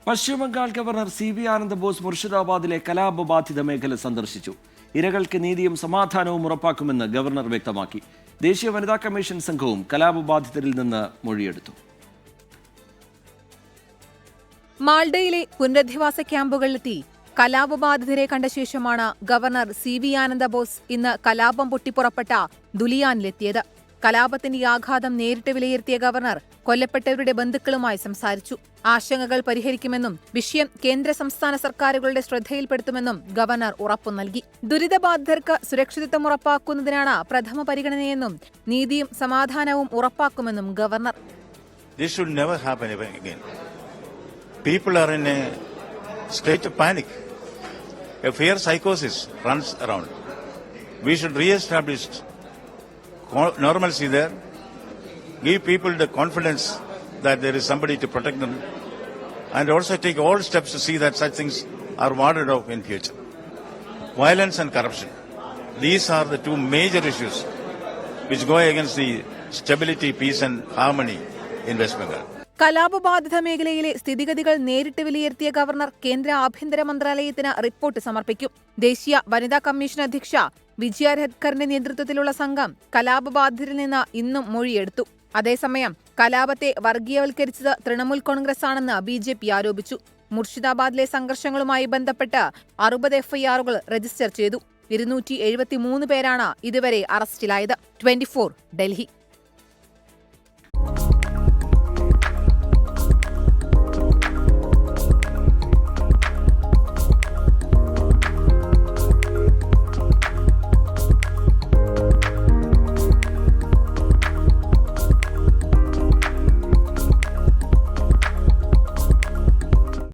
Paschim Bangal governor CB Anand Bose മുർഷിദാബാദിലെ കലാപബാധിത മേഖല സന്ദർശിച്ചു. ഇരകൾക്ക് നീതിയും സമാധാനവും ഉറപ്പാക്കുമെന്ന് ഗവർണർ വ്യക്തമാക്കി. ദേശീയ വനിതാ കമ്മീഷൻ സംഘവും കലാപബാധിതരിൽ നിന്ന് മൊഴിയെടുത്തു. മാൾഡയിലെ പുനരധിവാസ ക്യാമ്പുകളിലെത്തി കലാപബാധിതരെ കണ്ട ശേഷമാണ് ഗവർണർ CB ആനന്ദ് ബോസ് ഇന്ന് കലാപം പൊട്ടിപ്പുറപ്പെട്ട ദുലിയാനിലെത്തിയത്. കലാപത്തിന്റെ ആഘാതം നേരിട്ട് വിലയിരുത്തിയ ഗവർണർ കൊല്ലപ്പെട്ടവരുടെ ബന്ധുക്കളുമായി സംസാരിച്ചു. ആശങ്കകൾ പരിഹരിക്കുമെന്നും വിഷയം കേന്ദ്ര സംസ്ഥാന സർക്കാരുകളുടെ ശ്രദ്ധയിൽപ്പെടുത്തുമെന്നും ഗവർണർ ഉറപ്പു നൽകി. ദുരിതബാധിതർക്ക് സുരക്ഷിതത്വം ഉറപ്പാക്കുന്നതിനാണ് പ്രഥമ പരിഗണനയെന്നും നീതിയും സമാധാനവും ഉറപ്പാക്കുമെന്നും governor. People are in a state of panic. A fear psychosis runs around. We should re-establish normalcy there, give people the confidence that there is somebody to protect them, and also take all steps to see that such things are warded off in future. Violence and corruption. These are the two major issues which go against the stability, peace and harmony in West Bengal. കലാപബാധിത മേഖലയിലെ സ്ഥിതിഗതികൾ നേരിട്ട് വിലയിരുത്തിയ governor കേന്ദ്ര ആഭ്യന്തര മന്ത്രാലയത്തിന് report സമർപ്പിക്കും. ദേശീയ വനിതാ കമ്മീഷൻ അധ്യക്ഷ വിജയ രത്കറിന്റെ നേതൃത്വത്തിലുള്ള സംഘം കലാപബാധിതരിൽ നിന്ന് ഇന്നും മൊഴിയെടുത്തു. അതേസമയം കലാപത്തെ വർഗീയവൽക്കരിച്ചത് തൃണമൂൽ കോൺഗ്രസ് ആണെന്ന് BJP ആരോപിച്ചു. മുർഷിദാബാദിലെ സംഘർഷങ്ങളുമായി ബന്ധപ്പെട്ട് 60 FIR-കൾ രജിസ്റ്റർ ചെയ്തു. 273 പേരാണ് ഇതുവരെ അറസ്റ്റിലായത്. 24 ഡൽഹി.